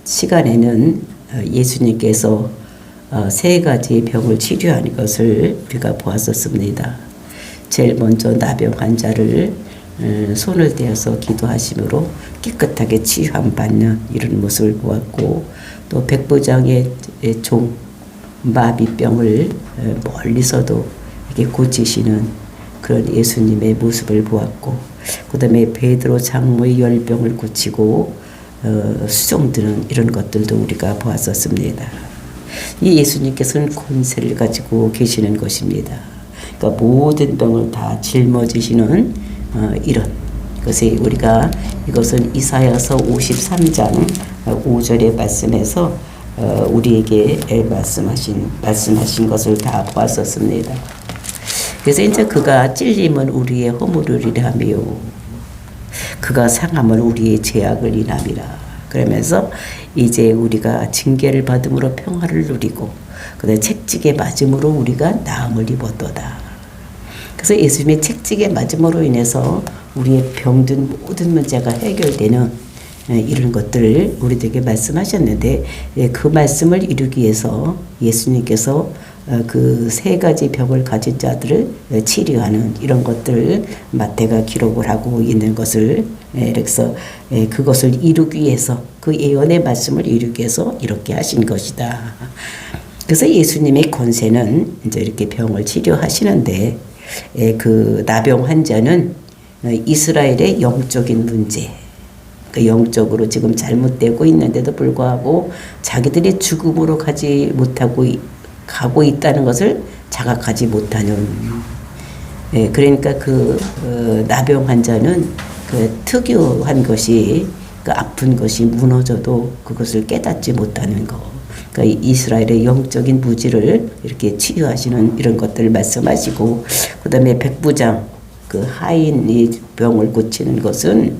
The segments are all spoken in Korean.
시간에는 예수님께서 세 가지 병을 치료하는 것을 우리가 보았었습니다. 제일 먼저 나병 환자를 손을 떼어서 기도하심으로 깨끗하게 치유함 받는 이런 모습을 보았고, 또 백부장의 종 마비병을 멀리서도 이렇게 고치시는 그런 예수님의 모습을 보았고, 그 다음에 베드로 장모의 열병을 고치고 수종드는 이런 것들도 우리가 보았었습니다. 이 예수님께서는 권세를 가지고 계시는 것입니다. 그러니까 모든 병을 다 짊어지시는 이런 것이 우리가 이것은 이사야서 53장 5절의 말씀에서 우리에게 말씀하신 것을 다 보았었습니다. 그래서 이제 그가 찔림은 우리의 허물을 인하며 그가 상함은 우리의 죄악을 인함이라. 그러면서 이제 우리가 징계를 받음으로 평화를 누리고 그다음에 채찍에 맞음으로 우리가 나음을 입었도다. 그래서 예수님의 책찍에 맞음으로 인해서 우리의 병든 모든 문제가 해결되는 이런 것들을 우리들에게 말씀하셨는데, 그 말씀을 이루기 위해서 예수님께서 그 세 가지 병을 가진 자들을 치료하는 이런 것들을 마태가 기록을 하고 있는 것을, 그래서 그것을 이루기 위해서, 그 예언의 말씀을 이루기 위해서 이렇게 하신 것이다. 그래서 예수님의 권세는 이제 이렇게 병을 치료하시는데, 그 나병 환자는 이스라엘의 영적인 문제, 그 영적으로 지금 잘못되고 있는데도 불구하고 자기들이 죽음으로 가고 있다는 것을 자각하지 못하는, 그러니까 그 나병 환자는 그 특유한 것이, 그 아픈 것이 무너져도 그것을 깨닫지 못하는 것. 그러니까 이스라엘의 영적인 무지를 이렇게 치유하시는 이런 것들을 말씀하시고, 그 다음에 백부장, 그 하인이 병을 고치는 것은,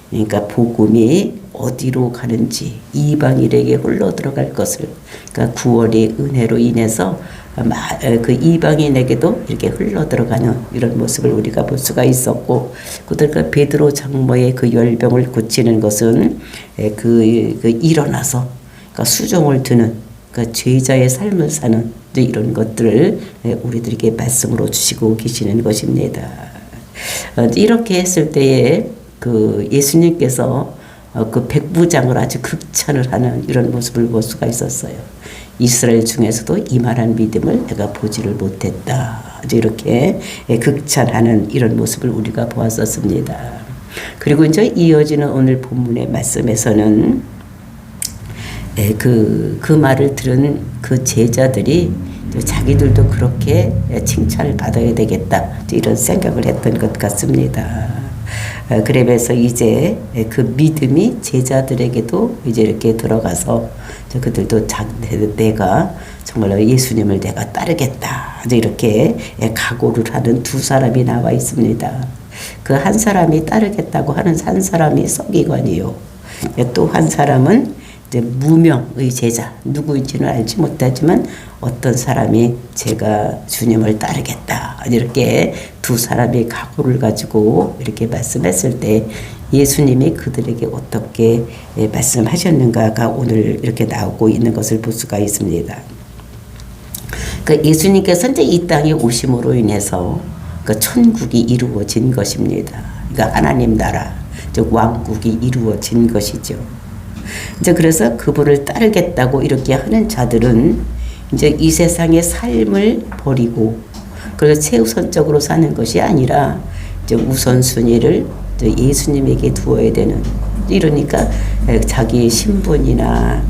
그러니까 복음이 어디로 가는지 이방인에게 흘러 들어갈 것을, 그러니까 구원의 은혜로 인해서 그 이방인에게도 이렇게 흘러 들어가는 이런 모습을 우리가 볼 수가 있었고, 그러니까 베드로 장모의 그 열병을 고치는 것은 그 일어나서 그러니까 수종을 드는, 그러니까 제자의 삶을 사는 이런 것들을 우리들에게 말씀으로 주시고 계시는 것입니다. 이렇게 했을 때에 그 예수님께서 그 백부장을 아주 극찬을 하는 이런 모습을 볼 수가 있었어요. 이스라엘 중에서도 이만한 믿음을 내가 보지를 못했다. 아주 이렇게 극찬하는 이런 모습을 우리가 보았었습니다. 그리고 이제 이어지는 오늘 본문의 말씀에서는 그 말을 들은 그 제자들이 자기들도 그렇게 칭찬을 받아야 되겠다, 이런 생각을 했던 것 같습니다. 그러면서 이제 그 믿음이 제자들에게도 이제 이렇게 들어가서 그들도 내가 정말로 예수님을 내가 따르겠다, 이렇게 각오를 하는 두 사람이 나와 있습니다. 그 한 사람이 따르겠다고 하는 한 사람이 서기관이요, 또 한 사람은 이제 무명의 제자, 누구인지는 알지 못하지만 어떤 사람이 제가 주님을 따르겠다, 이렇게 두 사람이 각오를 가지고 이렇게 말씀했을 때 예수님이 그들에게 어떻게 말씀하셨는가가 오늘 이렇게 나오고 있는 것을 볼 수가 있습니다. 그 예수님께서 이제 이 땅에 오심으로 인해서 그 천국이 이루어진 것입니다. 그러니까 하나님 나라, 즉 왕국이 이루어진 것이죠. 이제 그래서 그분을 따르겠다고 이렇게 하는 자들은 이제 이 세상의 삶을 버리고, 그래서 최우선적으로 사는 것이 아니라 이제 우선순위를 이제 예수님에게 두어야 되는, 이러니까 자기 신분이나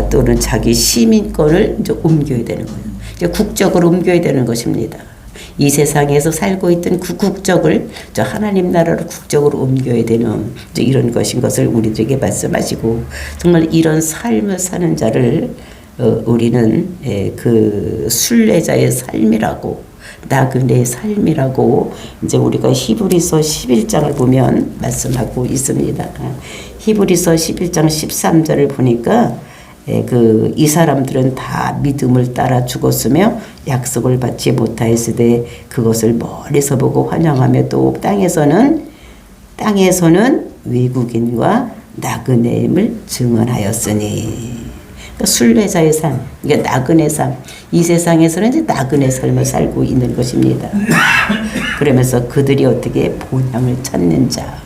또는 자기 시민권을 이제 옮겨야 되는 거예요. 이제 국적을 옮겨야 되는 것입니다. 이 세상에서 살고 있던 그 국적을 저 하나님 나라로 국적으로 옮겨야 되는 이런 것인 것을 우리들에게 말씀하시고, 정말 이런 삶을 사는 자를 우리는 그 순례자의 삶이라고, 나그네의 삶이라고 이제 우리가 히브리서 11장을 보면 말씀하고 있습니다. 히브리서 11장 13절을 보니까 이 사람들은 다 믿음을 따라 죽었으며 약속을 받지 못하였으되 그것을 멀리서 보고 환영하며 또 땅에서는 외국인과 나그네임을 증언하였으니. 그러니까 순례자의 삶, 그러니까 나그네 삶. 이 세상에서는 이제 나그네 삶을 살고 있는 것입니다. 그러면서 그들이 어떻게 본향을 찾는 자.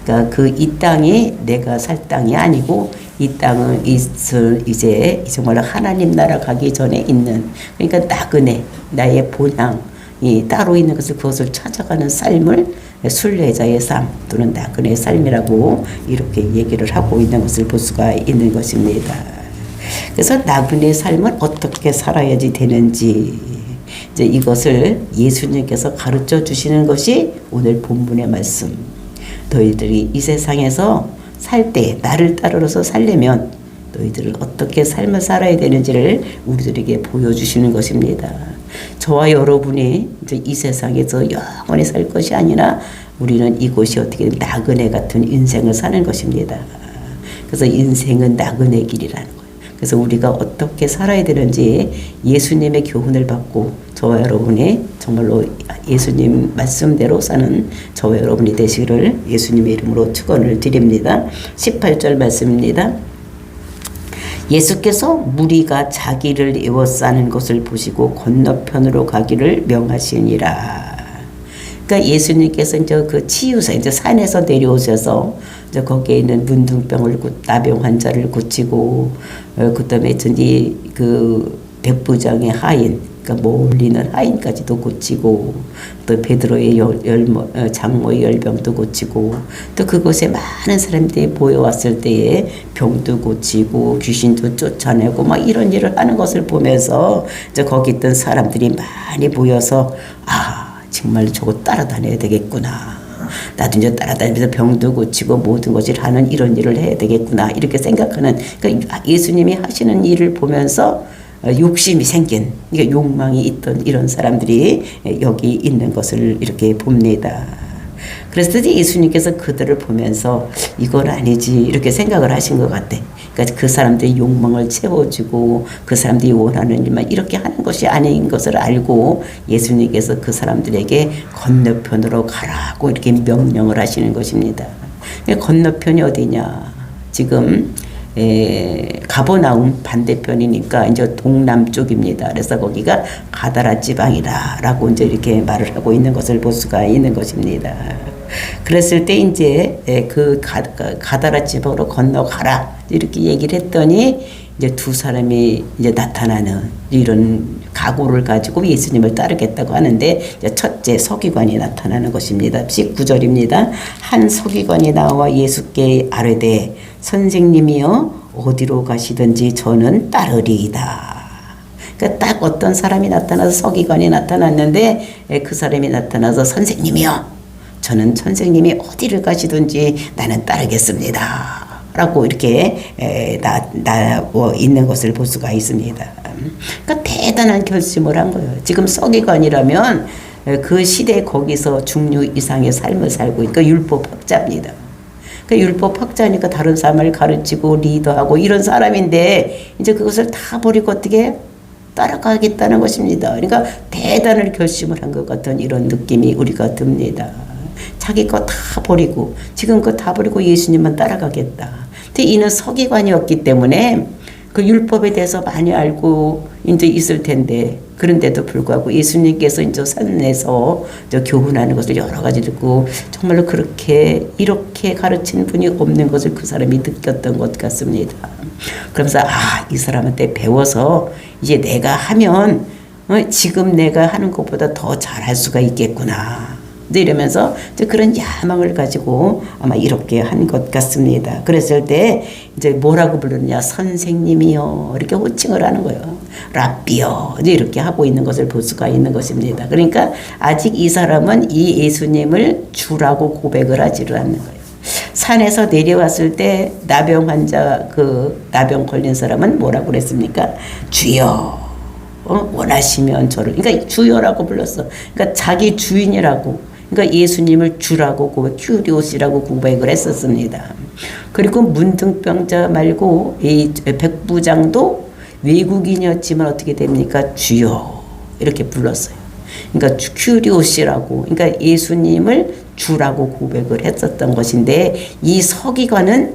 그러니까 그 이 땅이 내가 살 땅이 아니고 이 땅은 이제 정말 하나님 나라 가기 전에 있는, 그러니까 나그네, 나의 본향이 따로 있는 것을, 그것을 찾아가는 삶을 순례자의 삶 또는 나그네의 삶이라고 이렇게 얘기를 하고 있는 것을 볼 수가 있는 것입니다. 그래서 나그네의 삶은 어떻게 살아야지 되는지, 이제 이것을 예수님께서 가르쳐 주시는 것이 오늘 본문의 말씀. 너희들이 이 세상에서 살 때 나를 따르러서 살려면 너희들은 어떻게 삶을 살아야 되는지를 우리들에게 보여주시는 것입니다. 저와 여러분이 이제 이 세상에서 영원히 살 것이 아니라 우리는 이곳이 어떻게 나그네 같은 인생을 사는 것입니다. 그래서 인생은 나그네 길이라는 거예요. 그래서 우리가 어떻게 살아야 되는지 예수님의 교훈을 받고 저와 여러분이 정말로 예수님 말씀대로 사는 저와 여러분이 되시기를 예수님의 이름으로 축원을 드립니다. 18절 말씀입니다. 예수께서 무리가 자기를 에워싸는 것을 보시고 건너편으로 가기를 명하시니라. 그러니까 예수님께서 이제 그 치유사, 이제 산에서 내려오셔서 이제 거기에 있는 문둥병을 나병 환자를 고치고, 그다음에 이제 그 백부장의 하인, 그러니까 몰리는 하인까지도 고치고, 또 베드로의 장모의 열병도 고치고, 또 그곳에 많은 사람들이 모여왔을 때에 병도 고치고 귀신도 쫓아내고 막 이런 일을 하는 것을 보면서 이제 거기 있던 사람들이 많이 모여서 정말 저거 따라다녀야 되겠구나. 나도 이제 따라다니면서 병도 고치고 모든 것을 하는 이런 일을 해야 되겠구나. 이렇게 생각하는, 그러니까 예수님이 하시는 일을 보면서 욕심이 생긴, 그러니까 욕망이 있던 이런 사람들이 여기 있는 것을 이렇게 봅니다. 그래서 이제 예수님께서 그들을 보면서 이건 아니지 이렇게 생각을 하신 것 같아. 그러니까 그 사람들의 욕망을 채워주고 그 사람들이 원하는 일만 이렇게 하는 것이 아닌 것을 알고 예수님께서 그 사람들에게 건너편으로 가라고 이렇게 명령을 하시는 것입니다. 건너편이 어디냐? 지금 가버나움 반대편이니까 이제 동남쪽입니다. 그래서 거기가 가다라 지방이다라고 이제 이렇게 말을 하고 있는 것을 볼 수가 있는 것입니다. 그랬을 때 이제 그 가다라 지방으로 건너가라 이렇게 얘기를 했더니 이제 두 사람이 이제 나타나는 이런 각오를 가지고 예수님을 따르겠다고 하는데, 첫째 서기관이 나타나는 것입니다. 19절입니다. 한 서기관이 나와 예수께 아뢰되 선생님이여 어디로 가시든지 저는 따르리이다. 그러니까 딱 어떤 사람이 나타나서 서기관이 나타났는데 그 사람이 나타나서 선생님이여 저는 선생님이 어디를 가시든지 나는 따르겠습니다. 라고 이렇게 나와 있는 것을 볼 수가 있습니다. 그러니까 대단한 결심을 한 거예요. 지금 서기관이라면 그 시대 거기서 중류 이상의 삶을 살고 있고 율법학자입니다. 그 율법학자니까 다른 사람을 가르치고 리더하고 이런 사람인데 이제 그것을 다 버리고 어떻게 따라가겠다는 것입니다. 그러니까 대단한 결심을 한 것 같은 이런 느낌이 우리가 듭니다. 자기 거 다 버리고 지금 거 다 버리고 예수님만 따라가겠다. 근데 이는 서기관이었기 때문에 그 율법에 대해서 많이 알고 이제 있을 텐데, 그런데도 불구하고 예수님께서 이제 산에서 교훈하는 것을 여러 가지 듣고 정말로 그렇게 이렇게 가르친 분이 없는 것을 그 사람이 느꼈던 것 같습니다. 그러면서 이 사람한테 배워서 이제 내가 하면 지금 내가 하는 것보다 더 잘할 수가 있겠구나. 이러면서 그런 야망을 가지고 아마 이렇게 한 것 같습니다. 그랬을 때 이제 뭐라고 부르느냐, 선생님이요 이렇게 호칭을 하는 거예요. 랍비요 이렇게 하고 있는 것을 볼 수가 있는 것입니다. 그러니까 아직 이 사람은 이 예수님을 주라고 고백을 하지를 않는 거예요. 산에서 내려왔을 때 나병 환자, 그 나병 걸린 사람은 뭐라고 그랬습니까? 주여 원하시면 저를, 그러니까 주여라고 불렀어. 그러니까 자기 주인이라고, 그러니까 예수님을 주라고 고백, 큐리오스라고 고백을 했었습니다. 그리고 문둥병자 말고 이 백부장도 외국인이었지만 어떻게 됩니까? 주여 이렇게 불렀어요. 그러니까 큐리오스라고, 그러니까 예수님을 주라고 고백을 했었던 것인데, 이 서기관은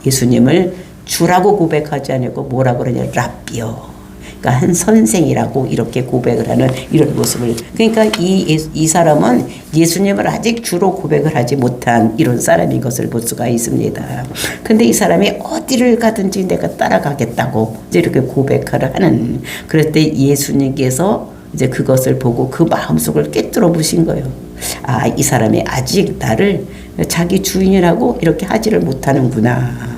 예수님을 주라고 고백하지 않고 뭐라고 그러냐, 랍비요. 그러니까 한 선생이라고 이렇게 고백을 하는 이런 모습을. 그러니까 이 사람은 예수님을 아직 주로 고백을 하지 못한 이런 사람인 것을 볼 수가 있습니다. 근데 이 사람이 어디를 가든지 내가 따라가겠다고 이제 이렇게 고백을 하는, 그럴 때 예수님께서 이제 그것을 보고 그 마음속을 꿰뚫어 보신 거예요. 아, 이 사람이 아직 나를 자기 주인이라고 이렇게 하지를 못하는구나.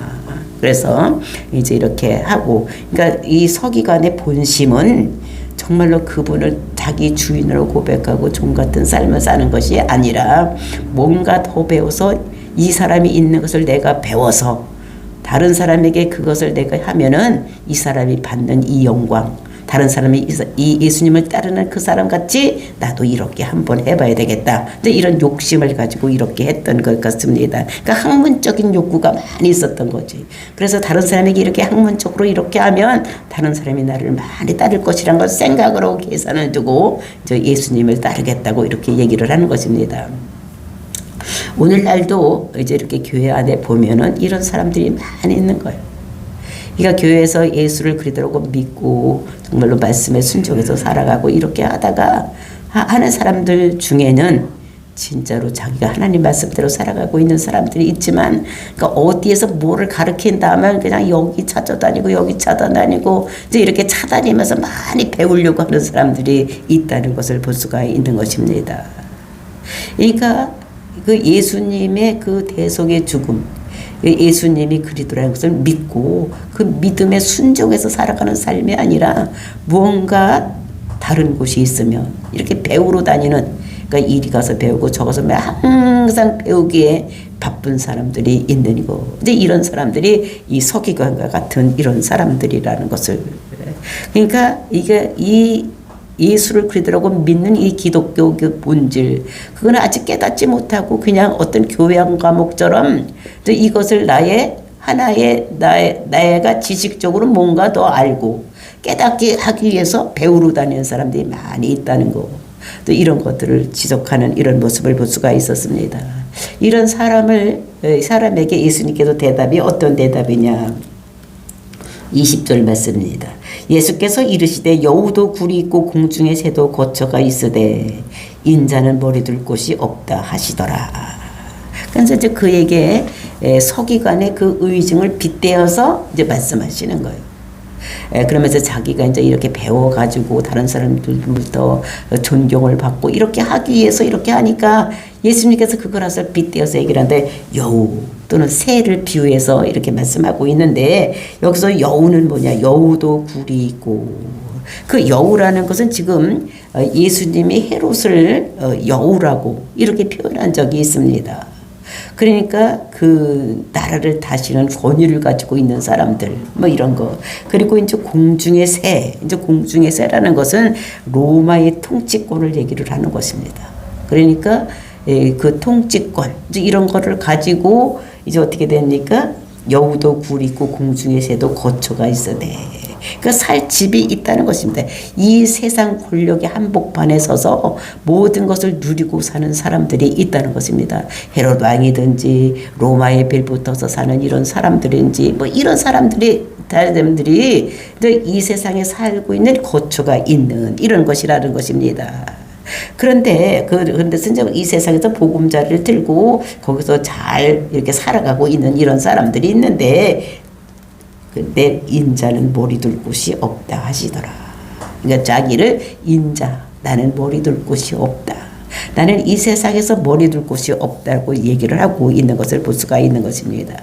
그래서 이제 이렇게 하고, 그러니까 이 서기관의 본심은 정말로 그분을 자기 주인으로 고백하고 종 같은 삶을 사는 것이 아니라 뭔가 더 배워서 이 사람이 있는 것을 내가 배워서 다른 사람에게 그것을 내가 하면은 이 사람이 받는 이 영광, 다른 사람이 이 예수님을 따르는 그 사람 같이 나도 이렇게 한번 해봐야 되겠다. 이런 욕심을 가지고 이렇게 했던 것 같습니다. 그러니까 학문적인 욕구가 많이 있었던 거지. 그래서 다른 사람에게 이렇게 학문적으로 이렇게 하면 다른 사람이 나를 많이 따를 것이라는 걸 생각으로 계산을 두고 예수님을 따르겠다고 이렇게 얘기를 하는 것입니다. 오늘날도 이제 이렇게 교회 안에 보면은 이런 사람들이 많이 있는 거예요. 그러니까 교회에서 예수를 그리스도라고 믿고 정말로 말씀에 순종해서 살아가고 이렇게 하다가 하는 사람들 중에는 진짜로 자기가 하나님 말씀대로 살아가고 있는 사람들이 있지만, 그러니까 어디에서 뭐를 가르친다 하면 그냥 여기 찾아다니고 여기 찾아다니고 이제 이렇게 찾아다니면서 많이 배우려고 하는 사람들이 있다는 것을 볼 수가 있는 것입니다. 그러니까 그 예수님의 그 대속의 죽음, 예수님이 그리스도라는 것을 믿고 그 믿음에 순종해서 살아가는 삶이 아니라 무언가 다른 곳이 있으면 이렇게 배우러 다니는, 그러니까 이리 가서 배우고 저 가서 항상 배우기에 바쁜 사람들이 있는 거. 이제 이런 사람들이 이 서기관과 같은 이런 사람들이라는 것을. 그러니까 이게 이 예수를 그리스도라고 믿는 이 기독교 그 본질, 그건 아직 깨닫지 못하고 그냥 어떤 교양 과목처럼 이것을 나의 하나의 나가 지식적으로 뭔가 더 알고 깨닫게 하기 위해서 배우러 다니는 사람들이 많이 있다는 거. 또 이런 것들을 지적하는 이런 모습을 볼 수가 있었습니다. 이런 사람에게 예수님께서 대답이 어떤 대답이냐. 20절 말씀입니다. 예수께서 이르시되 여우도 굴이 있고 공중의 새도 거처가 있으되 인자는 머리 둘 곳이 없다 하시더라. 그래서 이제 그에게 서기관의 그 의증을 빗대어서 이제 말씀하시는 거예요. 그러면서 자기가 이제 이렇게 배워가지고 다른 사람들부터 존경을 받고 이렇게 하기 위해서 이렇게 하니까 예수님께서 그걸 와서 빗대어서 얘기를 하는데 여우 또는 새를 비유해서 이렇게 말씀하고 있는데, 여기서 여우는 뭐냐, 여우도 굴이 있고, 그 여우라는 것은 지금 예수님이 헤롯을 여우라고 이렇게 표현한 적이 있습니다. 그러니까 그 나라를 다스리는 권위를 가지고 있는 사람들, 뭐 이런 거. 그리고 이제 공중의 새, 이제 공중의 새라는 것은 로마의 통치권을 얘기를 하는 것입니다. 그러니까 그 통치권, 이제 이런 거를 가지고 이제 어떻게 됩니까? 여우도 굴 있고 공중의 새도 거처가 있으되, 그러니까 살 집이 있다는 것입니다. 이 세상 권력의 한복판에 서서 모든 것을 누리고 사는 사람들이 있다는 것입니다. 헤롯 왕이든지 로마에 빌붙어서 사는 이런 사람들인지 뭐 이런 사람들이 이 세상에 살고 있는 거처가 있는 이런 것이라는 것입니다. 그런데 이 세상에서 보금자리를 들고 거기서 잘 이렇게 살아가고 있는 이런 사람들이 있는데, 내 인자는 머리 둘 곳이 없다 하시더라. 그러니까 자기를 인자, 나는 머리 둘 곳이 없다. 나는 이 세상에서 머리 둘 곳이 없다고 얘기를 하고 있는 것을 볼 수가 있는 것입니다.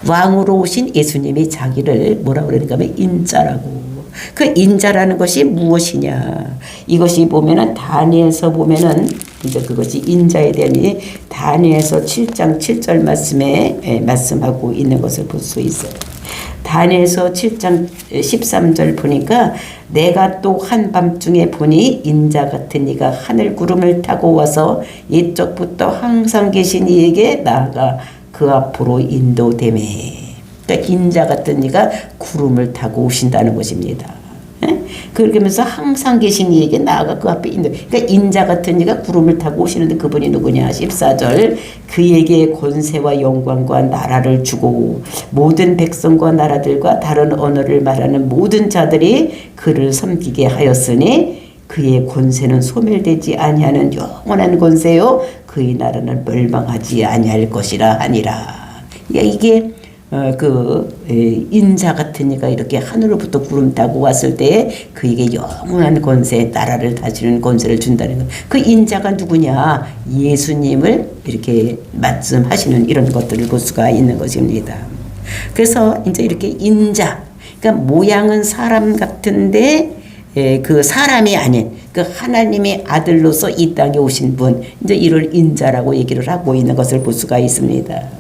왕으로 오신 예수님이 자기를 뭐라고 그러는가 하면 인자라고. 그 인자라는 것이 무엇이냐. 이것이 보면은 다니엘서 보면은 이제 그것이 인자에 대한 다니엘서 7장 7절 말씀에 말씀하고 있는 것을 볼 수 있어요. 다니엘서 7장 13절 보니까 내가 또 한밤중에 보니 인자 같은 이가 하늘 구름을 타고 와서 이쪽부터 항상 계신 이에게 나아가 그 앞으로 인도되매. 그러니까 인자 같은 이가 구름을 타고 오신다는 것입니다. 그러면서 항상 계신 이에게 나아가 그 앞에 있는, 그러니까 인자 같은 이가 구름을 타고 오시는데 그분이 누구냐? 14절 그에게 권세와 영광과 나라를 주고 모든 백성과 나라들과 다른 언어를 말하는 모든 자들이 그를 섬기게 하였으니 그의 권세는 소멸되지 아니하는 영원한 권세요 그의 나라는 멸망하지 아니할 것이라 하니라. 이게 인자 같은 이가 이렇게 하늘로부터 구름 타고 왔을 때 그에게 영원한 권세, 나라를 다스리는 권세를 준다는 것. 그 인자가 누구냐? 예수님을 이렇게 말씀하시는 이런 것들을 볼 수가 있는 것입니다. 그래서 이제 이렇게 인자, 그러니까 모양은 사람 같은데 그 사람이 아닌 그 하나님의 아들로서 이 땅에 오신 분, 이제 이를 인자라고 얘기를 하고 있는 것을 볼 수가 있습니다.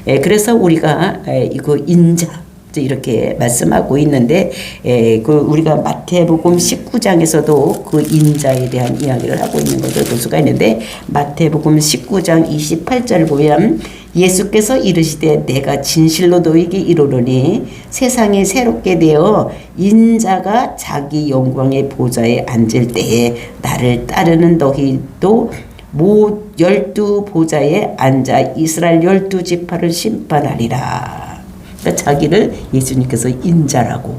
그래서 우리가 이거 인자 이렇게 말씀하고 있는데 그 우리가 마태복음 19장에서도 그 인자에 대한 이야기를 하고 있는 것을 볼 수가 있는데 마태복음 19장 28절 보면 예수께서 이르시되 내가 진실로 너희에게 이르노니 세상이 새롭게 되어 인자가 자기 영광의 보좌에 앉을 때에 나를 따르는 너희도 12 보좌에 앉아 이스라엘 12지파를 심판하리라. 그러니까 자기를 예수님께서 인자라고.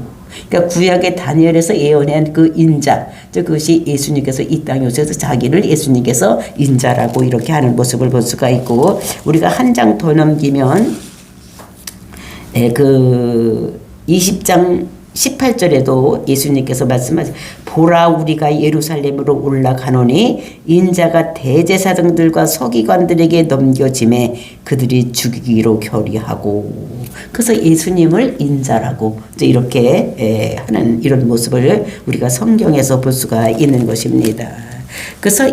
그러니까 구약의 다니엘에서 예언한 그 인자, 그것이 예수님께서 이 땅에 오셔서 자기를 예수님께서 인자라고 이렇게 하는 모습을 볼 수가 있고, 우리가 한 장 더 넘기면 그 20장 18절에도 예수님께서 말씀하신 보라 우리가 예루살렘으로 올라가노니 인자가 대제사장들과 서기관들에게 넘겨짐에 그들이 죽이기로 결의하고. 그래서 예수님을 인자라고 이렇게 하는 이런 모습을 우리가 성경에서 볼 수가 있는 것입니다. 그래서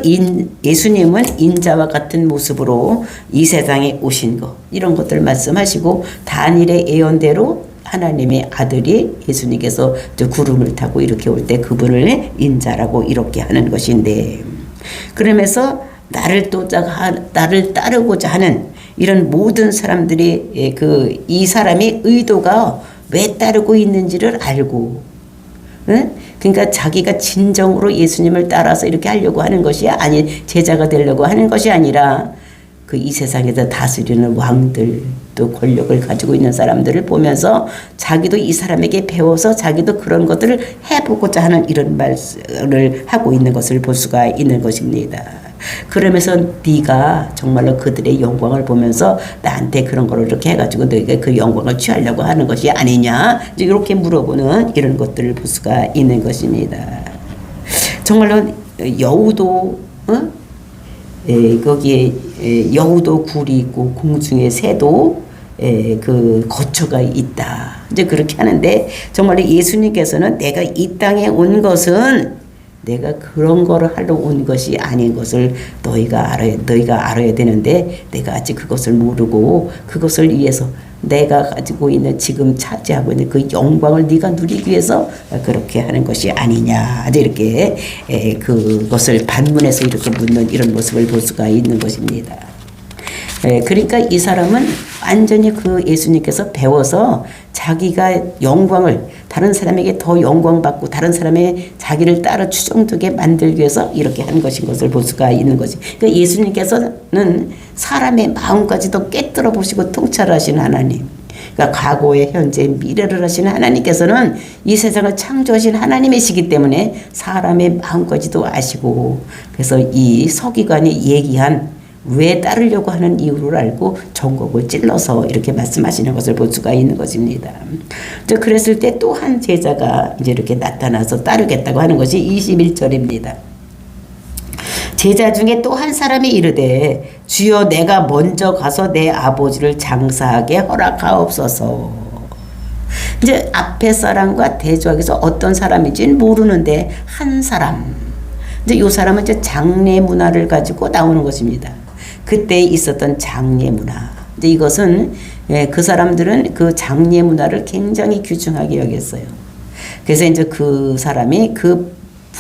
예수님은 인자와 같은 모습으로 이 세상에 오신 것, 이런 것들 말씀하시고 다니엘의 예언대로 하나님의 아들이 예수님께서 구름을 타고 이렇게 올 때 그분을 인자라고 이렇게 하는 것인데, 그러면서 나를 따르고자 하는 이런 모든 사람들이 이 사람의 의도가 왜 따르고 있는지를 알고, 그러니까 자기가 진정으로 예수님을 따라서 이렇게 하려고 하는 것이 아닌, 제자가 되려고 하는 것이 아니라 그 이 세상에서 다스리는 왕들, 또 권력을 가지고 있는 사람들을 보면서 자기도 이 사람에게 배워서 자기도 그런 것들을 해보고자 하는 이런 말을 하고 있는 것을 볼 수가 있는 것입니다. 그러면서 네가 정말로 그들의 영광을 보면서 나한테 그런 거를 이렇게 해가지고 너희가 그 영광을 취하려고 하는 것이 아니냐, 이렇게 물어보는 이런 것들을 볼 수가 있는 것입니다. 정말로 여우도 거기에 여우도 굴이 있고 공중에 새도 그 거처가 있다. 이제 그렇게 하는데, 정말 예수님께서는 내가 이 땅에 온 것은 내가 그런 거를 하러 온 것이 아닌 것을 너희가 알아야 되는데, 내가 아직 그것을 모르고 그것을 위해서 내가 가지고 있는 지금 차지하고 있는 그 영광을 네가 누리기 위해서 그렇게 하는 것이 아니냐, 이렇게 그것을 반문해서 이렇게 묻는 이런 모습을 볼 수가 있는 것입니다. 그러니까 이 사람은 완전히 그 예수님께서 배워서 자기가 영광을 다른 사람에게 더 영광받고 다른 사람의 자기를 따라 추종되게 만들기 위해서 이렇게 한 것인 것을 볼 수가 있는 것이. 그러니까 예수님께서는 사람의 마음까지도 꿰뚫어 보시고 통찰하시는 하나님, 그러니까 과거에 현재 미래를 하시는 하나님께서는 이 세상을 창조하신 하나님이시기 때문에 사람의 마음까지도 아시고, 그래서 이 서기관이 얘기한 왜 따르려고 하는 이유를 알고 전곡을 찔러서 이렇게 말씀하시는 것을 볼 수가 있는 것입니다. 그랬을 때 또 한 제자가 이제 이렇게 나타나서 따르겠다고 하는 것이 21절입니다. 제자 중에 또 한 사람이 이르되 주여 내가 먼저 가서 내 아버지를 장사하게 허락하옵소서. 이제 앞에 사람과 대조하기 위해서 어떤 사람인지는 모르는데 한 사람, 이제 이 사람은 이제 장례 문화를 가지고 나오는 것입니다. 그때 있었던 장례 문화. 이제 이것은 그 사람들은 그 장례 문화를 굉장히 귀중하게 여겼어요. 그래서 이제 그 사람이 그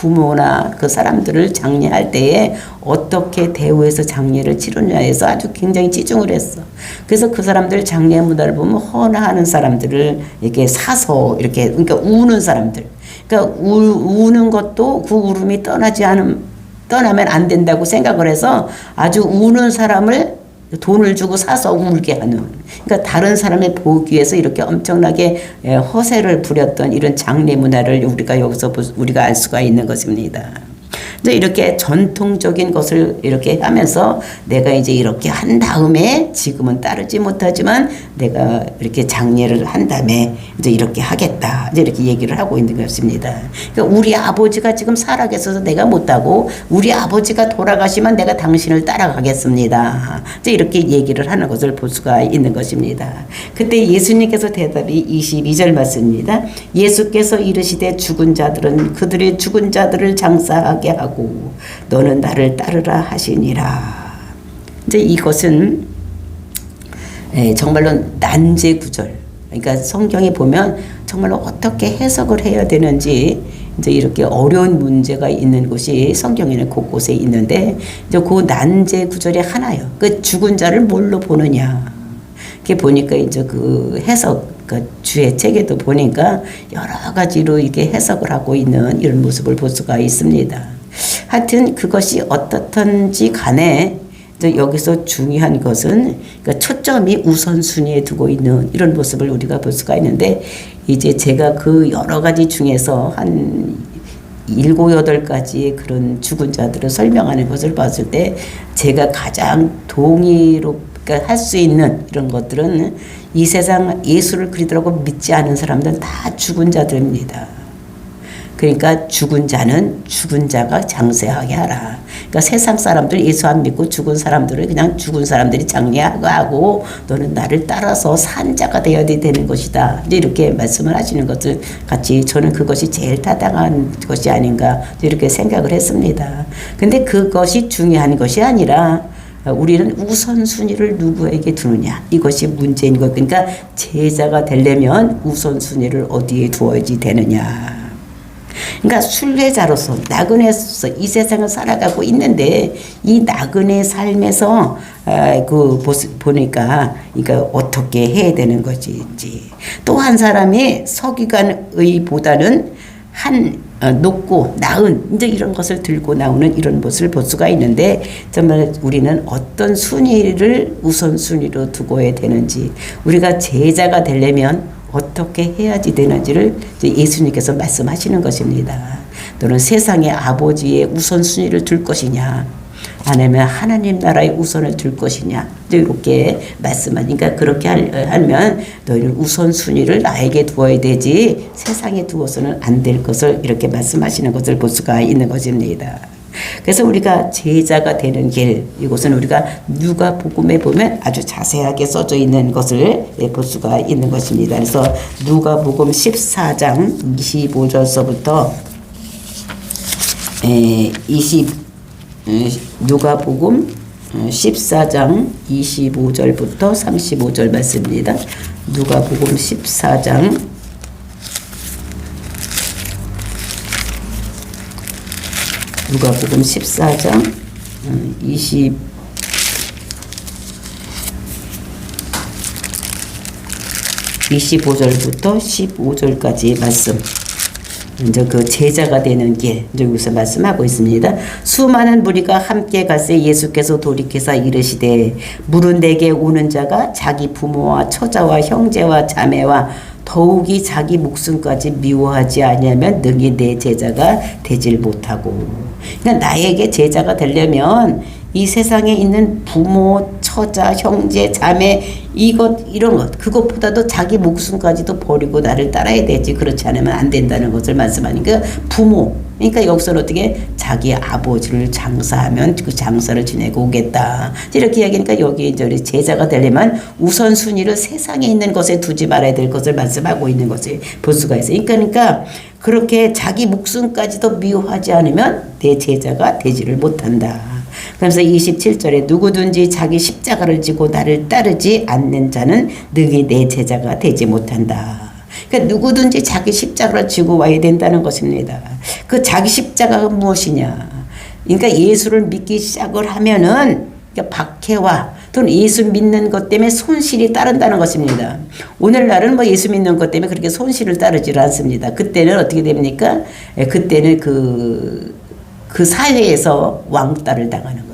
부모나 그 사람들을 장례할 때에 어떻게 대우해서 장례를 치르냐에서 아주 굉장히 치중을 했어. 그래서 그 사람들 장례 문화를 보면 헌화하는 사람들을 이렇게 사서 이렇게 그러니까 우는 사람들. 그러니까 우는 것도 그 울음이 떠나면 안 된다고 생각을 해서 아주 우는 사람을 돈을 주고 사서 울게 하는. 그러니까 다른 사람을 보기 위해서 이렇게 엄청나게 허세를 부렸던 이런 장례 문화를 우리가 여기서 우리가 알 수가 있는 것입니다. 이제 이렇게 전통적인 것을 이렇게 하면서 내가 이제 이렇게 한 다음에 지금은 따르지 못하지만 내가 이렇게 장례를 한 다음에 이제 이렇게 하겠다. 이제 이렇게 얘기를 하고 있는 것입니다. 그러니까 우리 아버지가 지금 살아계셔서 내가 못하고 우리 아버지가 돌아가시면 내가 당신을 따라가겠습니다. 이제 이렇게 얘기를 하는 것을 볼 수가 있는 것입니다. 그때 예수님께서 대답이 22절 말씀입니다. 예수께서 이르시되 죽은 자들은 그들의 죽은 자들을 장사하게 하고 너는 나를 따르라 하시니라. 이제 이것은 정말로 난제 구절. 그러니까 성경에 보면 정말로 어떻게 해석을 해야 되는지 이제 이렇게 어려운 문제가 있는 곳이 성경에는 곳곳에 있는데 이제 그 난제 구절이 하나요. 그 죽은 자를 뭘로 보느냐. 이렇게 보니까 이제 그 해석 그 주의 책에도 보니까 여러 가지로 이렇게 해석을 하고 있는 이런 모습을 볼 수가 있습니다. 하여튼 그것이 어떻든지 간에 여기서 중요한 것은 그러니까 초점이 우선순위에 두고 있는 이런 모습을 우리가 볼 수가 있는데 이제 제가 그 여러 가지 중에서 한 7, 8가지의 그런 죽은 자들을 설명하는 것을 봤을 때 제가 가장 동의롭게 할 수 있는 이런 것들은 이 세상 예수를 그리스도라고 믿지 않은 사람들은 다 죽은 자들입니다. 그러니까 죽은 자는 죽은 자가 장세하게 하라. 그러니까 세상 사람들 예수 안 믿고 죽은 사람들을 그냥 죽은 사람들이 장례하고 너는 나를 따라서 산 자가 되어야 되는 것이다. 이렇게 말씀을 하시는 것을 같이 저는 그것이 제일 타당한 것이 아닌가 이렇게 생각을 했습니다. 근데 그것이 중요한 것이 아니라 우리는 우선순위를 누구에게 두느냐 이것이 문제인 것. 그러니까 제자가 되려면 우선순위를 어디에 두어야지 되느냐. 그러니까 순례자로서 나그네로서 이 세상을 살아가고 있는데 이 나그네 삶에서 그 보니까 그러니까 어떻게 해야 되는 것인지 또 한 사람이 서기관의보다는 높고 나은 이제 이런 것을 들고 나오는 이런 모습을 볼 수가 있는데 정말 우리는 어떤 순위를 우선순위로 두고 해야 되는지 우리가 제자가 되려면 어떻게 해야지 되는지를 예수님께서 말씀하시는 것입니다. 너는 세상의 아버지의 우선순위를 둘 것이냐 아니면 하나님 나라의 우선을 둘 것이냐 이렇게 말씀하니까 그렇게 하면 너희는 우선순위를 나에게 두어야 되지 세상에 두어서는 안 될 것을 이렇게 말씀하시는 것을 볼 수가 있는 것입니다. 그래서 우리가 제자가 되는 길 이것은 우리가 누가복음에 보면 아주 자세하게 써져 있는 것을 볼 수가 있는 것입니다. 그래서 누가복음 14장 25절서부터 누가복음 14장 25절부터 35절 말씀입니다. 누가복음 14장 25절부터 15절까지 말씀. 이제 그 제자가 되는 길, 여기서 말씀하고 있습니다. 수많은 무리가 함께 갈새 예수께서 돌이켜서 이르시되 물은 내게 오는 자가 자기 부모와 처자와 형제와 자매와 더욱이 자기 목숨까지 미워하지 아니하면 능히 내 제자가 되질 못하고. 그러니까 나에게 제자가 되려면 이 세상에 있는 부모, 처자, 형제, 자매 이런 것 그것보다도 자기 목숨까지도 버리고 나를 따라야 되지. 그렇지 않으면 안 된다는 것을 말씀하니까 부모 그러니까 여기서는 어떻게 자기 아버지를 장사하면 그 장사를 지내고 오겠다 이렇게 이야기하니까 여기 이제 제자가 되려면 우선순위를 세상에 있는 것에 두지 말아야 될 것을 말씀하고 있는 것을 볼 수가 있어요. 그러니까 그렇게 자기 목숨까지도 미워하지 않으면 내 제자가 되지를 못한다. 그래서 27절에 누구든지 자기 십자가를 지고 나를 따르지 않는 자는 능히 내 제자가 되지 못한다. 그러니까 누구든지 자기 십자가를 지고 와야 된다는 것입니다. 그 자기 십자가가 무엇이냐? 그러니까 예수를 믿기 시작을 하면은 그러니까 박해와 또는 예수 믿는 것 때문에 손실이 따른다는 것입니다. 오늘날은 뭐 예수 믿는 것 때문에 그렇게 손실을 따르지 않습니다. 그때는 어떻게 됩니까? 그때는 그 사회에서 왕따를 당하는 거예요.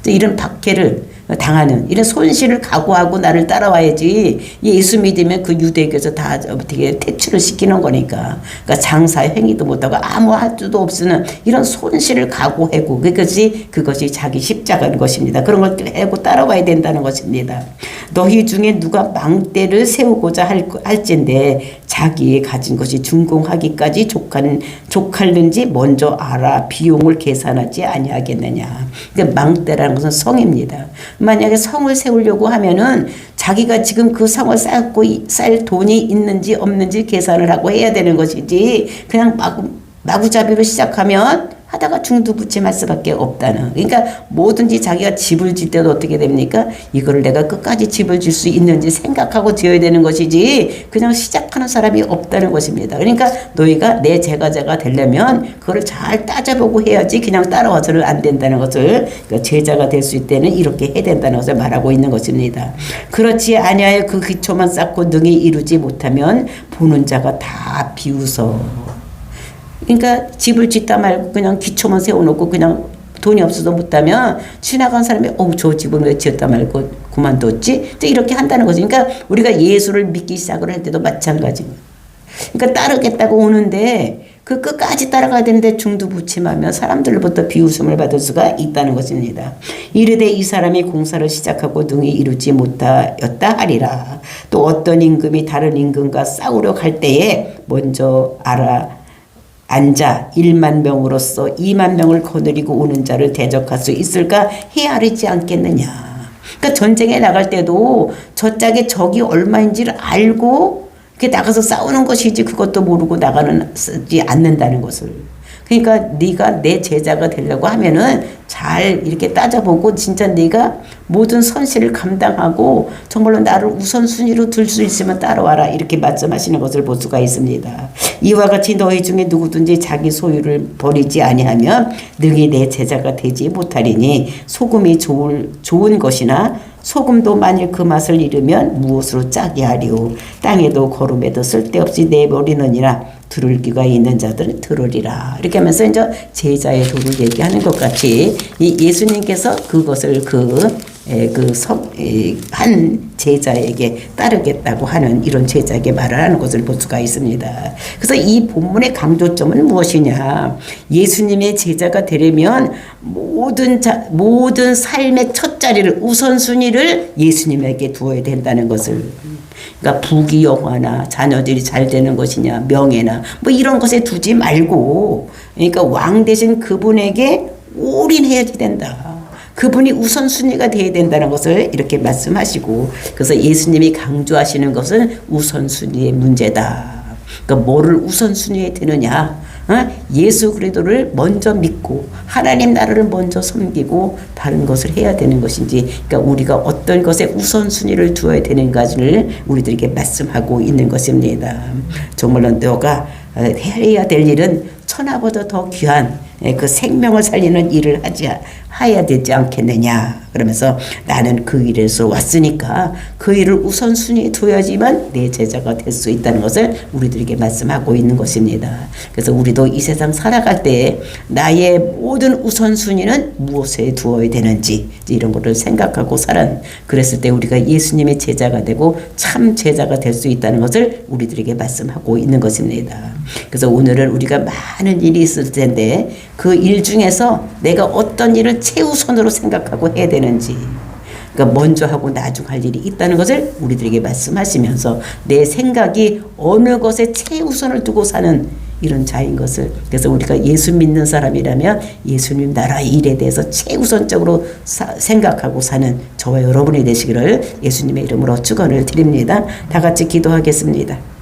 이런 박해를 당하는 이런 손실을 각오하고 나를 따라와야지 예수 믿으면 그 유대교에서 다 어떻게 퇴출을 시키는 거니까. 그러니까 장사 행위도 못하고 아무 할 수도 없으는 이런 손실을 각오하고 그것이 자기 십자가인 것입니다. 그런 걸 하고 따라와야 된다는 것입니다. 너희 중에 누가 망대를 세우고자 할진데 자기의 가진 것이 준공하기까지 족할는지 먼저 알아 비용을 계산하지 아니하겠느냐. 그러니까 망대라는 것은 성입니다. 만약에 성을 세우려고 하면은 자기가 지금 그 성을 쌓을 돈이 있는지 없는지 계산을 하고 해야 되는 것이지 그냥 마구잡이로 시작하면 하다가 중두부침할 수밖에 없다는. 그러니까 뭐든지 자기가 집을 질 때도 어떻게 됩니까? 이거를 내가 끝까지 집을 질 수 있는지 생각하고 지어야 되는 것이지 그냥 시작하는 사람이 없다는 것입니다. 그러니까 너희가 내 제자가 되려면 그걸 잘 따져보고 해야지 그냥 따라와서는 안 된다는 것을, 그러니까 제자가 될 수 있다는 이렇게 해야 된다는 것을 말하고 있는 것입니다. 그렇지 아니하여 그 기초만 쌓고 능히 이루지 못하면 보는 자가 다 비웃어. 그러니까 집을 짓다 말고 그냥 기초만 세워놓고 그냥 돈이 없어서 못하면 지나간 사람이 저 집을 왜 지었다 말고 그만뒀지? 이렇게 한다는 거죠. 그러니까 우리가 예수를 믿기 시작을 할 때도 마찬가지입니다. 그러니까 따르겠다고 오는데 그 끝까지 따라가야 되는데 중두부침하면 사람들로부터 비웃음을 받을 수가 있다는 것입니다. 이르되 이 사람이 공사를 시작하고 능히 이루지 못하였다 하리라. 또 어떤 임금이 다른 임금과 싸우려 갈 때에 먼저 앉아 1만 명으로서 2만 명을 거느리고 오는 자를 대적할 수 있을까 헤아리지 않겠느냐. 그러니까 전쟁에 나갈 때도 저 짝에 적이 얼마인지를 알고 나가서 싸우는 것이지 그것도 모르고 나가지 않는다는 것을. 그러니까 네가 내 제자가 되려고 하면은 잘 이렇게 따져보고 진짜 네가 모든 선실을 감당하고 정말로 나를 우선순위로 둘 수 있으면 따라와라 이렇게 말씀하시는 것을 볼 수가 있습니다. 이와 같이 너희 중에 누구든지 자기 소유를 버리지 아니하면 능히 내 제자가 되지 못하리니 소금이 좋은 것이나 소금도 만일 그 맛을 잃으면 무엇으로 짜게 하리오. 땅에도 거름에도 쓸데없이 내버리느니라. 들을 귀가 있는 자들은 들으리라. 이렇게 하면서 이제 제자의 도를 얘기하는 것 같이 이 예수님께서 그것을 한 제자에게 따르겠다고 하는 이런 제자에게 말을 하는 것을 볼 수가 있습니다. 그래서 이 본문의 강조점은 무엇이냐? 예수님의 제자가 되려면 모든 삶의 첫 자리를 우선순위를 예수님에게 두어야 된다는 것을. 그러니까 부귀영화나 자녀들이 잘 되는 것이냐 명예나 뭐 이런 것에 두지 말고 그러니까 왕 대신 그분에게 올인해야 된다. 그분이 우선순위가 되어야 된다는 것을 이렇게 말씀하시고 그래서 예수님이 강조하시는 것은 우선순위의 문제다. 그러니까 뭐를 우선순위에 두느냐. 예수 그리스도를 먼저 믿고 하나님 나라를 먼저 섬기고 다른 것을 해야 되는 것인지 그러니까 우리가 어떤 것에 우선순위를 두어야 되는가를 우리들에게 말씀하고 있는 것입니다. 정말로 너가 해야 될 일은 천하보다 더 귀한 그 생명을 살리는 일을 해야 되지 않겠느냐. 그러면서 나는 그 일에서 왔으니까 그 일을 우선순위에 둬야지만 내 제자가 될 수 있다는 것을 우리들에게 말씀하고 있는 것입니다. 그래서 우리도 이 세상 살아갈 때 나의 모든 우선순위는 무엇에 두어야 되는지 이런 것을 생각하고 그랬을 때 우리가 예수님의 제자가 되고 참 제자가 될 수 있다는 것을 우리들에게 말씀하고 있는 것입니다. 그래서 오늘은 우리가 많은 일이 있을 텐데 그 일 중에서 내가 어떤 일을 최우선으로 생각하고 해야 되는지 그러니까 먼저 하고 나중 할 일이 있다는 것을 우리들에게 말씀하시면서 내 생각이 어느 것에 최우선을 두고 사는 이런 자인 것을 그래서 우리가 예수 믿는 사람이라면 예수님 나라 일에 대해서 최우선적으로 생각하고 사는 저와 여러분이 되시기를 예수님의 이름으로 축원을 드립니다. 다 같이 기도하겠습니다.